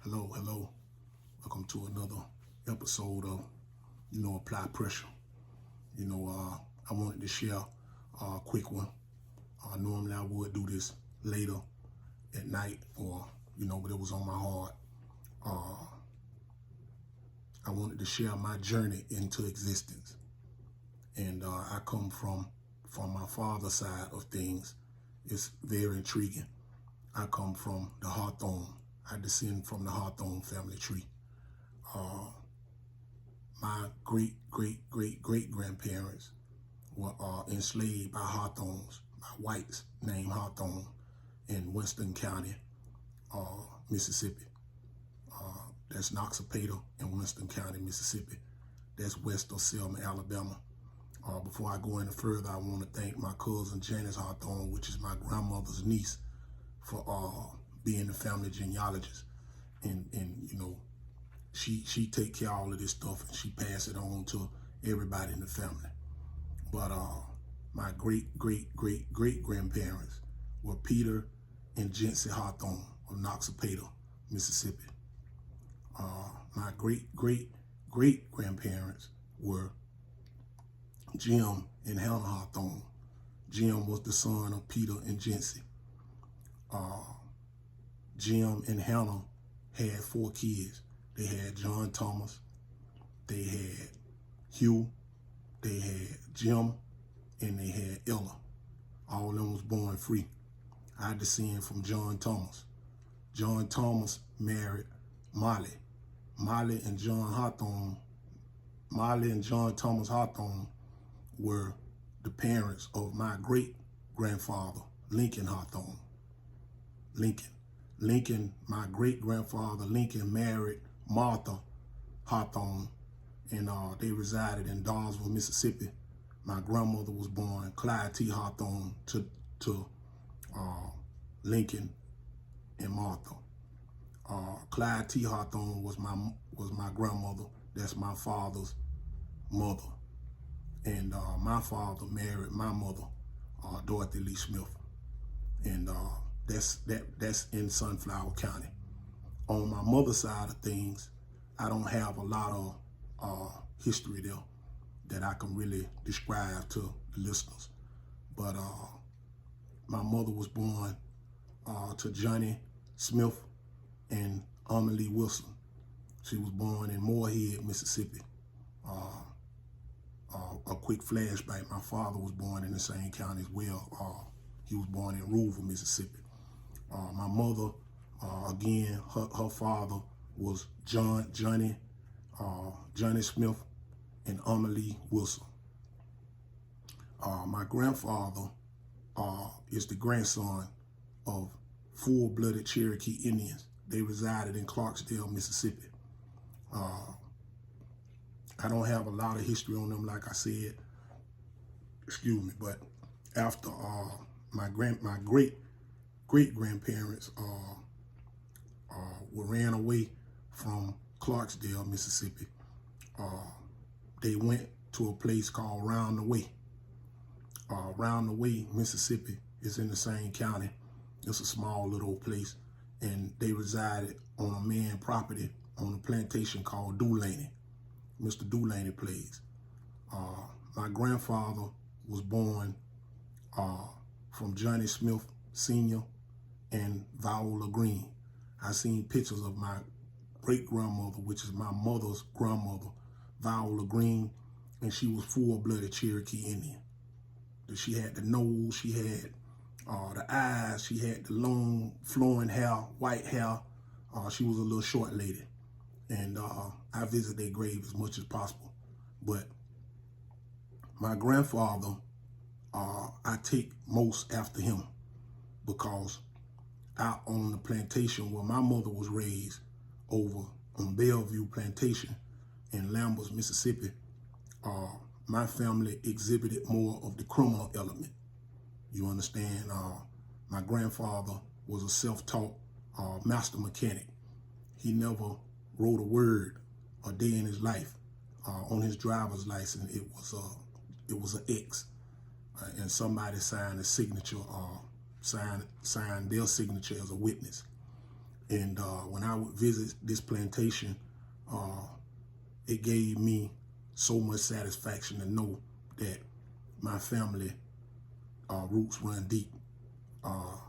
Hello. Welcome to another episode of, Apply Pressure. I wanted to share a quick one. Normally I would do this later at night but it was on my heart. I wanted to share my journey into existence. And I come from my father's side of things. It's very intriguing. I come from the Hathron. I descend from the Hathron family tree. My great-great-great-great-grandparents were enslaved by Hawthrones, by whites named Hawthron in Western County, Mississippi. That's Noxapater in Western County, Mississippi. That's west of Selma, Alabama. Before I go any further, I want to thank my cousin Janice Hathron, which is my grandmother's niece, for being the family genealogist. And she take care of all of this stuff and she pass it on to everybody in the family. But my great-great-great-great-grandparents were Peter and Gensie Hathron of Noxapater, Mississippi. My great-great-great-grandparents were Jim and Hannah Hathron. Jim was the son of Peter and Gensie. Jim and Hannah had 4 kids. They had John Thomas, they had Hugh, they had Jim, and they had Ella. All of them was born free. I descend from John Thomas. John Thomas married Molly. Molly and John Thomas Hathron were the parents of my great-grandfather, Lincoln Hathron. Lincoln, my great-grandfather, Lincoln married Martha Hawthrone, and they resided in Dawesville, Mississippi. My grandmother was born Clytee Hathron to Lincoln and Martha. Clytee Hathron was my grandmother. That's my father's mother. And my father married my mother, Dorothy Lee Smith. And that's in Sunflower County. On my mother's side of things, I don't have a lot of history there that I can really describe to the listeners. But my mother was born to Johnny Smith and Amelie Wilson. She was born in Moorhead, Mississippi. A quick flashback, my father was born in the same county as well. He was born in Rouville, Mississippi. My mother, again, her father was Johnny Smith and Amelie Wilson. My grandfather is the grandson of full-blooded Cherokee Indians. They resided in Clarksdale, Mississippi. I don't have a lot of history on them, like I said. Excuse me, but after my great-great-grandparents were ran away from Clarksdale, Mississippi, they went to a place called Round the Way. Round the Way, Mississippi is in the same county. It's a small little place, and they resided on a man's property on a plantation called Dulaney. Mr. Dulaney plays. My grandfather was born from Johnny Smith Sr. and Viola Green. I seen pictures of my great-grandmother, which is my mother's grandmother, Viola Green, and she was full-blooded Cherokee Indian. She had the nose, she had the eyes, she had the long flowing hair, white hair. She was a little short lady. And I visit their grave as much as possible. But my grandfather, I take most after him because out on the plantation where my mother was raised over on Bellevue Plantation in Lambers, Mississippi, my family exhibited more of the criminal element. You understand? My grandfather was a self-taught master mechanic. He never wrote a word a day in his life. On his driver's license, it was an X, and somebody signed a signature, signed their signature as a witness. And when I would visit this plantation, it gave me so much satisfaction to know that my family roots run deep. I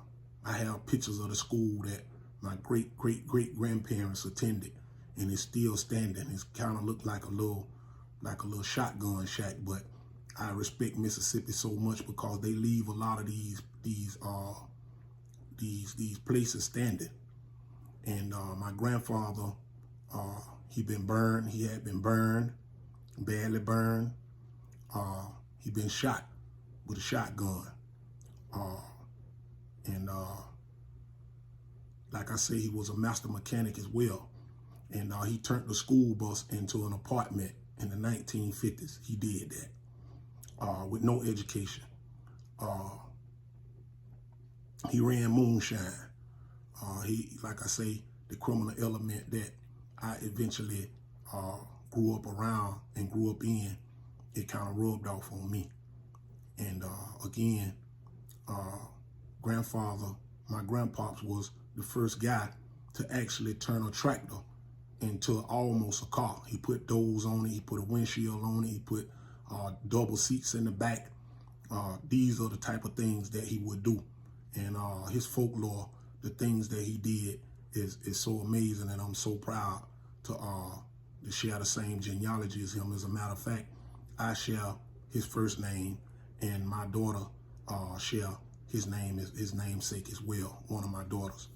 have pictures of the school that my great-great-great-grandparents attended, and it's still standing. It's kind of looked like a little shotgun shack, but I respect Mississippi so much because they leave a lot of these places standing. And my grandfather, he had been burned, badly burned. He'd been shot with a shotgun. And like I say, he was a master mechanic as well. And he turned the school bus into an apartment in the 1950s. He did that with no education. He ran moonshine. Like I say, the criminal element that I eventually grew up around and grew up in, it kind of rubbed off on me. And again, my grandpops was the first guy to actually turn a tractor into almost a car. He put doors on it, he put a windshield on it, he put double seats in the back. These are the type of things that he would do. And his folklore, the things that he did is so amazing, and I'm so proud to share the same genealogy as him. As a matter of fact, I share his first name, and my daughter share his namesake as well, one of my daughters.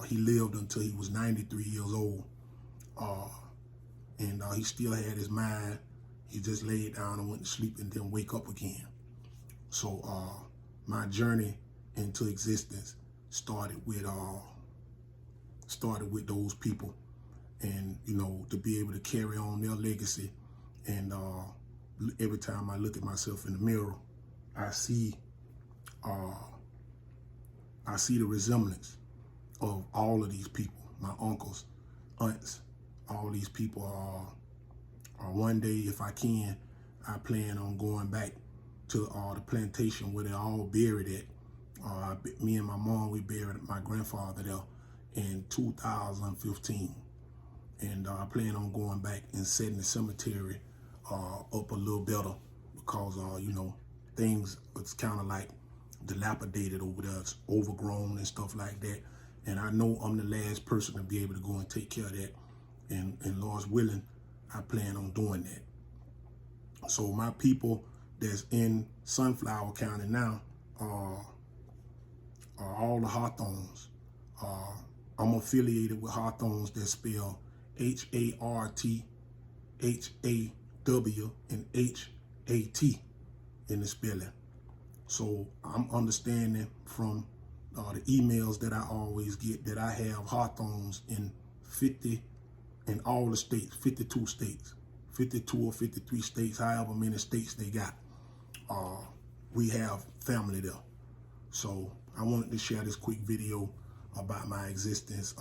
He lived until he was 93 years old, and he still had his mind. He just laid down and went to sleep and then wake up again. So my journey into existence started with those people, and to be able to carry on their legacy. And every time I look at myself in the mirror, I see the resemblance of all of these people, my uncles, aunts. All these people are one day, if I can, I plan on going back to the plantation where they're all buried at. Me and my mom, we buried my grandfather there in 2015. And I plan on going back and setting the cemetery up a little better because, things, it's kind of like dilapidated over there. It's overgrown and stuff like that. And I know I'm the last person to be able to go and take care of that. And Lord's willing, I plan on doing that. So my people that's in Sunflower County now are all the Hathrones. I'm affiliated with Hathrones that spell H-A-R-T, H-A-W, and H-A-T in the spelling. So I'm understanding from the emails that I always get that I have Hathrones in all the states, 52 states, 52 or 53 states, however many states they got. We have family there. So I wanted to share this quick video about my existence,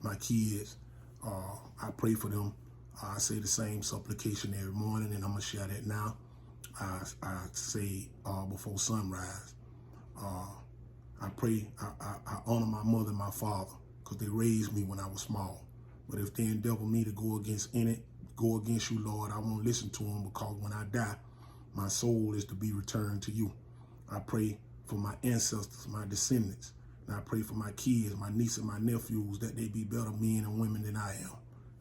my kids. I pray for them. I say the same supplication every morning, and I'm gonna share that now. I say before sunrise. I pray, I honor my mother and my father because they raised me when I was small. But if they endeavor me to go against you, Lord, I won't listen to them, because when I die, my soul is to be returned to you. I pray for my ancestors, my descendants, and I pray for my kids, my nieces and my nephews, that they be better men and women than I am.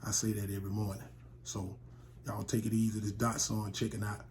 I say that every morning. So y'all take it easy. This Dot Son checking out.